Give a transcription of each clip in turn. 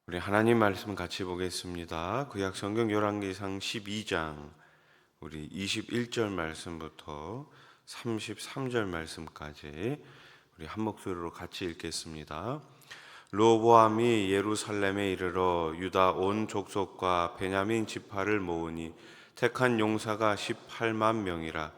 우리 하나님 말씀 같이 보겠습니다. 구약 성경 열왕기상 12장 우리 21절 말씀부터 33절 말씀까지 우리 한 목소리로 같이 읽겠습니다. 르호보암이 예루살렘에 이르러 유다 온 족속과 베냐민 지파를 모으니 택한 용사가 18만 명이라.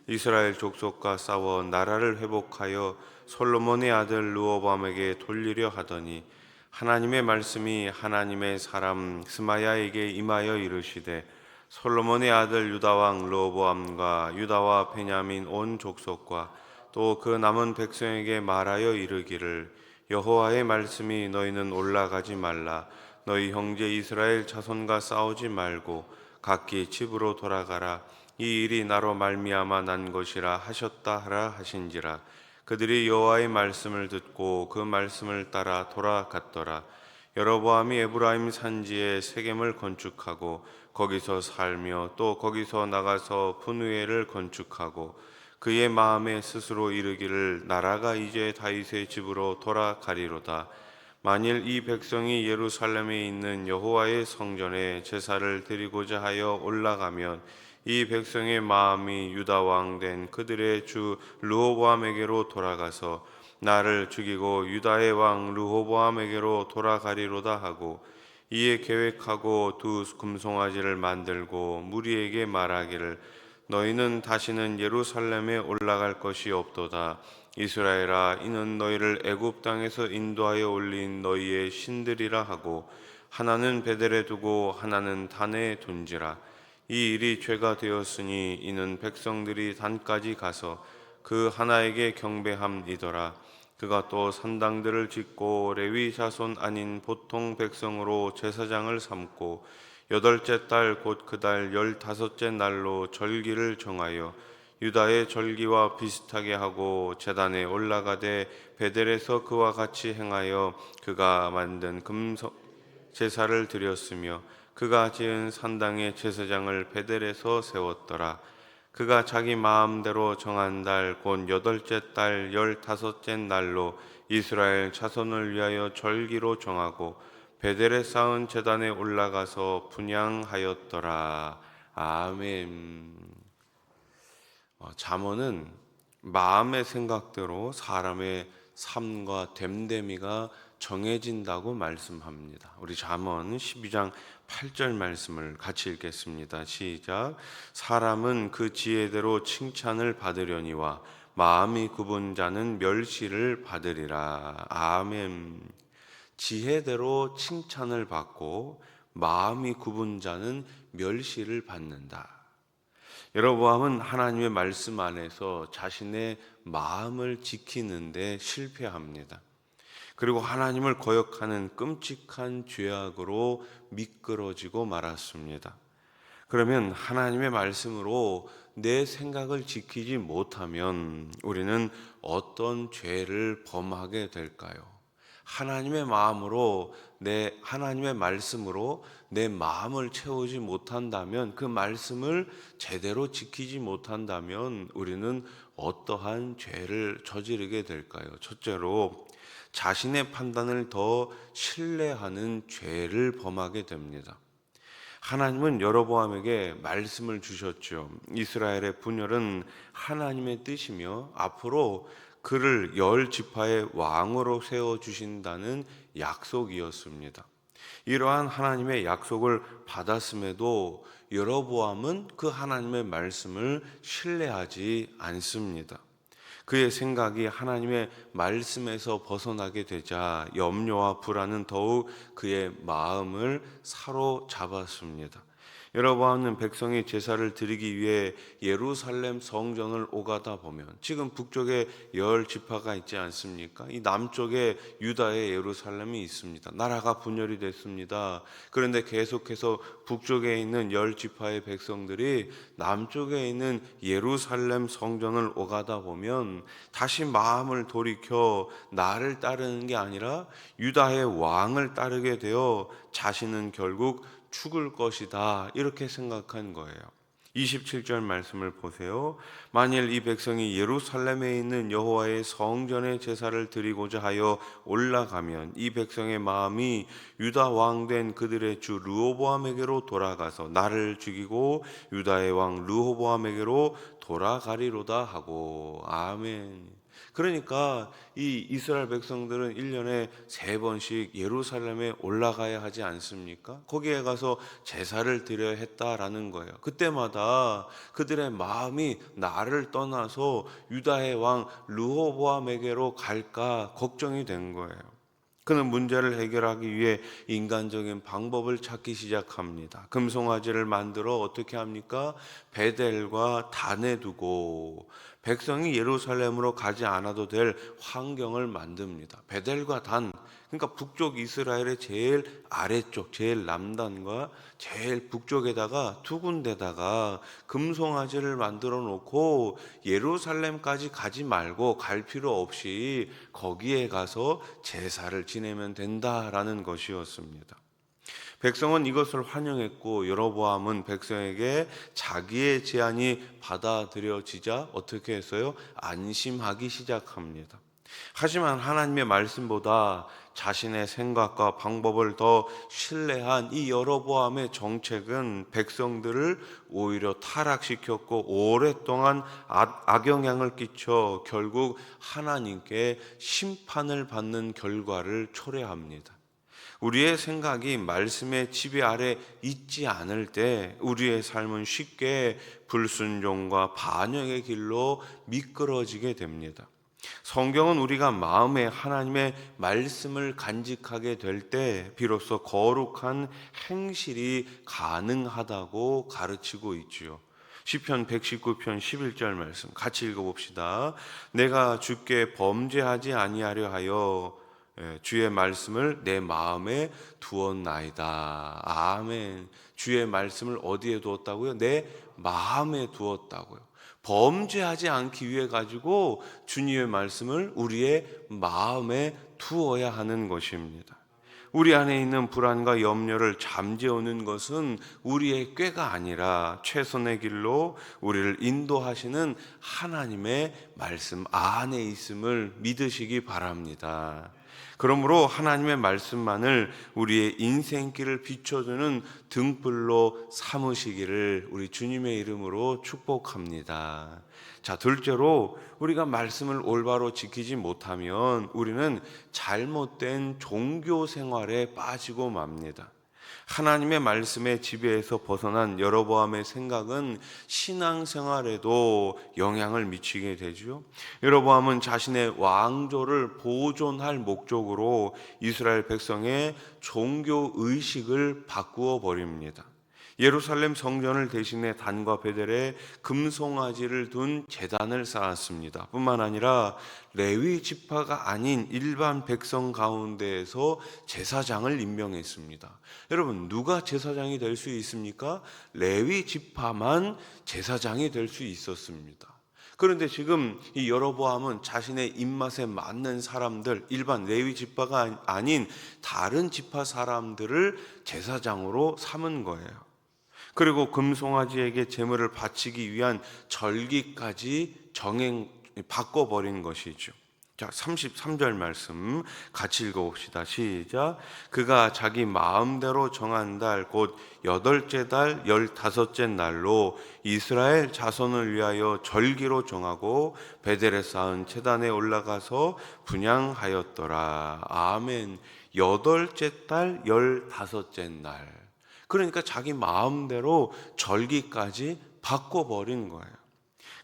이스라엘 족속과 싸워 나라를 회복하여 솔로몬의 아들 르호보암에게 돌리려 하더니 하나님의 말씀이 하나님의 사람 스마야에게 임하여 이르시되 솔로몬의 아들 유다 왕 르호보암과 유다와 베냐민 온 족속과 또 그 남은 백성에게 말하여 이르기를 여호와의 말씀이 너희는 올라가지 말라. 너희 형제 이스라엘 자손과 싸우지 말고 각기 집으로 돌아가라. 이 일이 나로 말미암아 난 것이라 하셨다 하라 하신지라. 그들이 여호와의 말씀을 듣고 그 말씀을 따라 돌아갔더라. 여로보암이 에브라임 산지에 세겜을 건축하고 거기서 살며 또 거기서 나가서 분우엘을 건축하고 그의 마음에 스스로 이르기를 나라가 이제 다윗의 집으로 돌아가리로다. 만일 이 백성이 예루살렘에 있는 여호와의 성전에 제사를 드리고자 하여 올라가면 이 백성의 마음이 유다 왕 된 그들의 주 르호보암에게로 돌아가서 나를 죽이고 유다의 왕 르호보암에게로 돌아가리로다 하고 이에 계획하고 두 금송아지를 만들고 무리에게 말하기를 너희는 다시는 예루살렘에 올라갈 것이 없도다. 이스라엘아, 이는 너희를 애굽 땅에서 인도하여 올린 너희의 신들이라 하고 하나는 베델에 두고 하나는 단에 둔지라. 이 일이 죄가 되었으니 이는 백성들이 단까지 가서 그 하나에게 경배함이더라. 그가 또 산당들을 짓고 레위 자손 아닌 보통 백성으로 제사장을 삼고 여덟째 달 곧 그 달 15째 날로 절기를 정하여 유다의 절기와 비슷하게 하고 제단에 올라가되 베델에서 그와 같이 행하여 그가 만든 금속 제사를 드렸으며 그가 지은 산당의 제사장을 베델에서 세웠더라. 그가 자기 마음대로 정한 달 곧 여덟째 달 15째 날로 이스라엘 자손을 위하여 절기로 정하고 베델에 쌓은 제단에 올라가서 분향하였더라. 아멘. 잠언은 마음의 생각대로 사람의 삶과 됨됨이가 정해진다고 말씀합니다. 우리 잠언 12장 8절 말씀을 같이 읽겠습니다. 시작. 사람은 그 지혜대로 칭찬을 받으려니와 마음이 굽은 자는 멸시를 받으리라. 아멘. 지혜대로 칭찬을 받고 마음이 굽은 자는 멸시를 받는다. 여로보암은 하나님의 말씀 안에서 자신의 마음을 지키는데 실패합니다. 그리고 하나님을 거역하는 끔찍한 죄악으로 미끄러지고 말았습니다. 그러면 하나님의 말씀으로 내 생각을 지키지 못하면 우리는 어떤 죄를 범하게 될까요? 하나님의 마음으로 하나님의 말씀으로 내 마음을 채우지 못한다면, 그 말씀을 제대로 지키지 못한다면 우리는 어떠한 죄를 저지르게 될까요? 첫째로 자신의 판단을 더 신뢰하는 죄를 범하게 됩니다. 하나님은 여로보암에게 말씀을 주셨죠. 이스라엘의 분열은 하나님의 뜻이며 앞으로 그를 10지파의 왕으로 세워주신다는 약속이었습니다. 이러한 하나님의 약속을 받았음에도 여로보암은 그 하나님의 말씀을 신뢰하지 않습니다. 그의 생각이 하나님의 말씀에서 벗어나게 되자 염려와 불안은 더욱 그의 마음을 사로잡았습니다. 여로보암은 백성이 제사를 드리기 위해 예루살렘 성전을 오가다 보면, 지금 북쪽에 10지파가 있지 않습니까? 이 남쪽에 유다의 예루살렘이 있습니다. 나라가 분열이 됐습니다. 그런데 계속해서 북쪽에 있는 10지파의 백성들이 남쪽에 있는 예루살렘 성전을 오가다 보면 다시 마음을 돌이켜 나를 따르는 게 아니라 유다의 왕을 따르게 되어 자신은 결국 죽을 것이다, 이렇게 생각한 거예요. 27절 말씀을 보세요. 만일 이 백성이 예루살렘에 있는 여호와의 성전에 제사를 드리고자 하여 올라가면 이 백성의 마음이 유다 왕된 그들의 주 르호보암에게로 돌아가서 나를 죽이고 유다의 왕 르호보암에게로 돌아가리로다 하고. 아멘. 그러니까 이 이스라엘 백성들은 1년에 3번씩 예루살렘에 올라가야 하지 않습니까? 거기에 가서 제사를 드려야 했다라는 거예요. 그때마다 그들의 마음이 나를 떠나서 유다의 왕 르호보암에게로 갈까 걱정이 된 거예요. 그는 문제를 해결하기 위해 인간적인 방법을 찾기 시작합니다. 금송아지를 만들어 어떻게 합니까? 베델과 단에 두고 백성이 예루살렘으로 가지 않아도 될 환경을 만듭니다. 베델과 단, 그러니까 북쪽 이스라엘의 제일 아래쪽, 제일 남단과 제일 북쪽에다가 두 군데다가 금송아지를 만들어 놓고 예루살렘까지 가지 말고 갈 필요 없이 거기에 가서 제사를 지내면 된다라는 것이었습니다. 백성은 이것을 환영했고 여로보암은 백성에게 자기의 제안이 받아들여지자 어떻게 했어요? 안심하기 시작합니다. 하지만 하나님의 말씀보다 자신의 생각과 방법을 더 신뢰한 이 여로보암의 정책은 백성들을 오히려 타락시켰고 오랫동안 악영향을 끼쳐 결국 하나님께 심판을 받는 결과를 초래합니다. 우리의 생각이 말씀의 지배 아래 있지 않을 때 우리의 삶은 쉽게 불순종과 반역의 길로 미끄러지게 됩니다. 성경은 우리가 마음에 하나님의 말씀을 간직하게 될 때 비로소 거룩한 행실이 가능하다고 가르치고 있지요. 시편 119편 11절 말씀 같이 읽어봅시다. 내가 주께 범죄하지 아니하려 하여 주의 말씀을 내 마음에 두었나이다. 아멘. 주의 말씀을 어디에 두었다고요? 내 마음에 두었다고요. 범죄하지 않기 위해 가지고 주님의 말씀을 우리의 마음에 두어야 하는 것입니다. 우리 안에 있는 불안과 염려를 잠재우는 것은 우리의 꾀가 아니라 최선의 길로 우리를 인도하시는 하나님의 말씀 안에 있음을 믿으시기 바랍니다. 그러므로 하나님의 말씀만을 우리의 인생길을 비춰주는 등불로 삼으시기를 우리 주님의 이름으로 축복합니다. 자, 둘째로 우리가 말씀을 올바로 지키지 못하면 우리는 잘못된 종교 생활에 빠지고 맙니다. 하나님의 말씀의 지배에서 벗어난 여로보암의 생각은 신앙생활에도 영향을 미치게 되죠. 여로보암은 자신의 왕조를 보존할 목적으로 이스라엘 백성의 종교 의식을 바꾸어 버립니다. 예루살렘 성전을 대신해 단과 베델에 금송아지를 둔 제단을 쌓았습니다. 뿐만 아니라 레위 지파가 아닌 일반 백성 가운데에서 제사장을 임명했습니다. 여러분, 누가 제사장이 될 수 있습니까? 레위 지파만 제사장이 될 수 있었습니다. 그런데 지금 이 여로보암은 자신의 입맛에 맞는 사람들, 일반 레위 지파가 아닌 다른 지파 사람들을 제사장으로 삼은 거예요. 그리고 금송아지에게 제물을 바치기 위한 절기까지 바꿔버린 것이죠. 자, 33절 말씀 같이 읽어봅시다. 시작. 그가 자기 마음대로 정한 달 곧 8째 달 15째 날로 이스라엘 자손을 위하여 절기로 정하고 베델에 쌓은 제단에 올라가서 분향하였더라. 아멘. 8째 달 15째 날. 그러니까 자기 마음대로 절기까지 바꿔버린 거예요.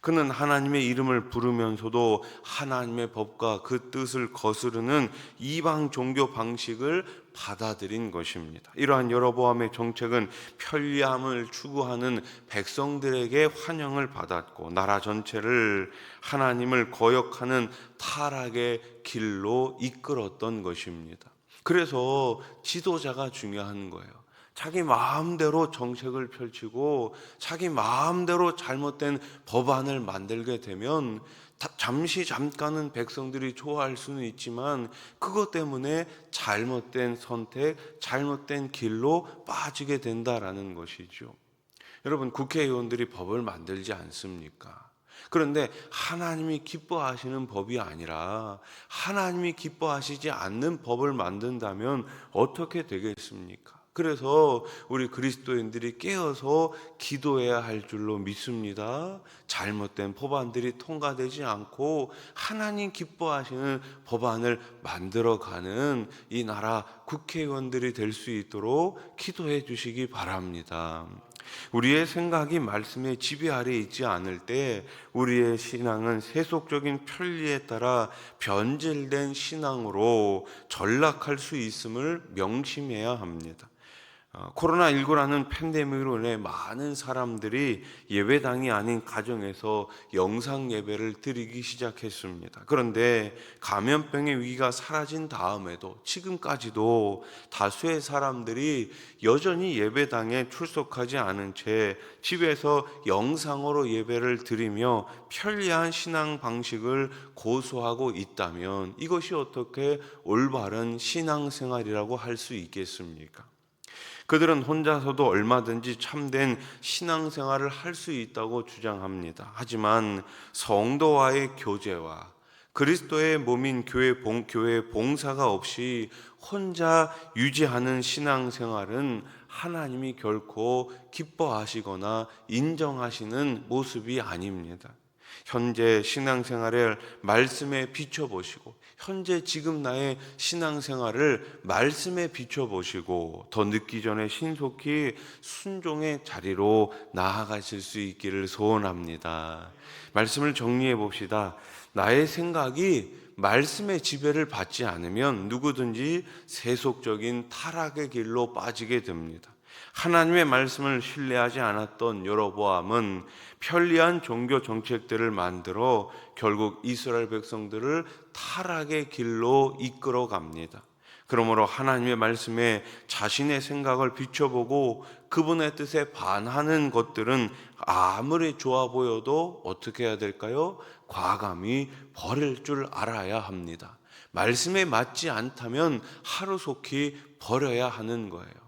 그는 하나님의 이름을 부르면서도 하나님의 법과 그 뜻을 거스르는 이방 종교 방식을 받아들인 것입니다. 이러한 여로보암의 정책은 편리함을 추구하는 백성들에게 환영을 받았고 나라 전체를 하나님을 거역하는 타락의 길로 이끌었던 것입니다. 그래서 지도자가 중요한 거예요. 자기 마음대로 정책을 펼치고 자기 마음대로 잘못된 법안을 만들게 되면 잠깐은 백성들이 좋아할 수는 있지만 그것 때문에 잘못된 선택, 잘못된 길로 빠지게 된다라는 것이죠. 여러분, 국회의원들이 법을 만들지 않습니까? 그런데 하나님이 기뻐하시는 법이 아니라 하나님이 기뻐하시지 않는 법을 만든다면 어떻게 되겠습니까? 그래서 우리 그리스도인들이 깨어서 기도해야 할 줄로 믿습니다. 잘못된 법안들이 통과되지 않고 하나님 기뻐하시는 법안을 만들어가는 이 나라 국회의원들이 될 수 있도록 기도해 주시기 바랍니다. 우리의 생각이 말씀의 지배 아래 있지 않을 때 우리의 신앙은 세속적인 편리에 따라 변질된 신앙으로 전락할 수 있음을 명심해야 합니다. 코로나19라는 팬데믹으로 인해 많은 사람들이 예배당이 아닌 가정에서 영상 예배를 드리기 시작했습니다. 그런데 감염병의 위기가 사라진 다음에도 지금까지도 다수의 사람들이 여전히 예배당에 출석하지 않은 채 집에서 영상으로 예배를 드리며 편리한 신앙 방식을 고수하고 있다면 이것이 어떻게 올바른 신앙생활이라고 할 수 있겠습니까? 그들은 혼자서도 얼마든지 참된 신앙생활을 할 수 있다고 주장합니다. 하지만 성도와의 교제와 그리스도의 몸인 교회 봉사가 없이 혼자 유지하는 신앙생활은 하나님이 결코 기뻐하시거나 인정하시는 모습이 아닙니다. 현재 신앙생활을 말씀에 비춰보시고 현재 지금 나의 신앙생활을 말씀에 비춰보시고 더 늦기 전에 신속히 순종의 자리로 나아가실 수 있기를 소원합니다. 말씀을 정리해 봅시다. 나의 생각이 말씀의 지배를 받지 않으면 누구든지 세속적인 타락의 길로 빠지게 됩니다. 하나님의 말씀을 신뢰하지 않았던 여로보암은 편리한 종교 정책들을 만들어 결국 이스라엘 백성들을 타락의 길로 이끌어 갑니다. 그러므로 하나님의 말씀에 자신의 생각을 비춰보고 그분의 뜻에 반하는 것들은 아무리 좋아 보여도 어떻게 해야 될까요? 과감히 버릴 줄 알아야 합니다. 말씀에 맞지 않다면 하루속히 버려야 하는 거예요.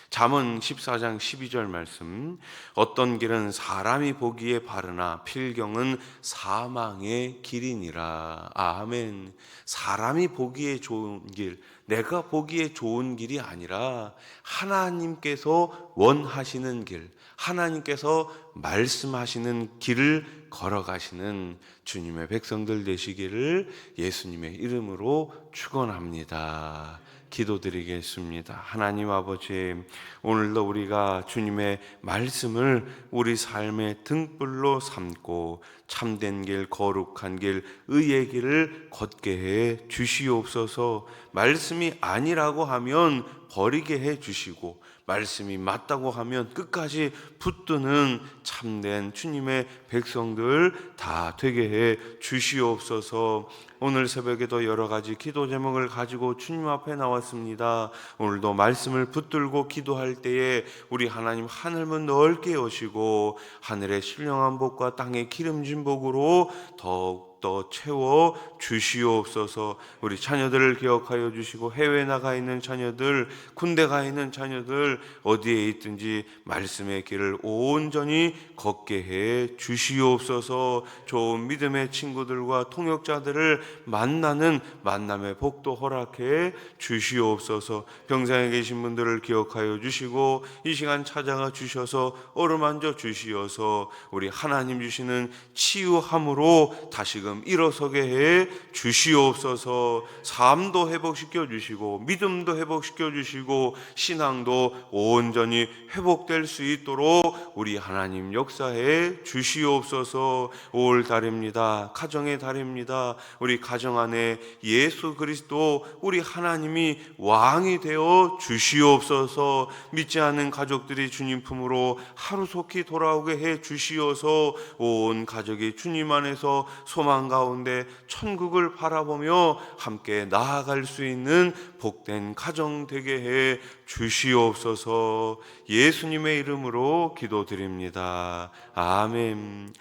잠언 14장 12절 말씀, 어떤 길은 사람이 보기에 바르나 필경은 사망의 길이니라. 아멘. 사람이 보기에 좋은 길, 내가 보기에 좋은 길이 아니라 하나님께서 원하시는 길, 하나님께서 말씀하시는 길을 걸어가시는 주님의 백성들 되시기를 예수님의 이름으로 축원합니다. 기도드리겠습니다. 하나님 아버지, 오늘도 우리가 주님의 말씀을 우리 삶의 등불로 삼고 참된 길, 거룩한 길, 의의 길을 걷게 해 주시옵소서. 말씀이 아니라고 하면 버리게 해 주시고 말씀이 맞다고 하면 끝까지 붙드는 참된 주님의 백성들 다 되게 해 주시옵소서. 오늘 새벽에도 여러 가지 기도 제목을 가지고 주님 앞에 나왔습니다. 오늘도 말씀을 붙들고 기도할 때에 우리 하나님 하늘문 넓게 여시고 하늘의 신령한 복과 땅의 기름진 복으로 더욱 더 채워 주시옵소서. 우리 자녀들을 기억하여 주시고 해외에 나가 있는 자녀들, 군대 가 있는 자녀들 어디에 있든지 말씀의 길을 온전히 걷게 해 주시옵소서. 좋은 믿음의 친구들과 통역자들을 만나는 만남의 복도 허락해 주시옵소서. 병상에 계신 분들을 기억하여 주시고 이 시간 찾아가 주셔서 어루만져 주시어서 우리 하나님 주시는 치유함으로 다시금 일어서게 해 주시옵소서. 삶도 회복시켜 주시고 믿음도 회복시켜 주시고 신앙도 온전히 회복될 수 있도록 우리 하나님 역사해 주시옵소서. 5월 달입니다. 가정의 달입니다. 우리 가정 안에 예수 그리스도 우리 하나님이 왕이 되어 주시옵소서. 믿지 않는 가족들이 주님 품으로 하루속히 돌아오게 해 주시어서 온 가족이 주님 안에서 소망 가운데 천국을 바라보며 함께 나아갈 수 있는 복된 가정 되게 해 주시옵소서. 예수님의 이름으로 기도드립니다. 아멘.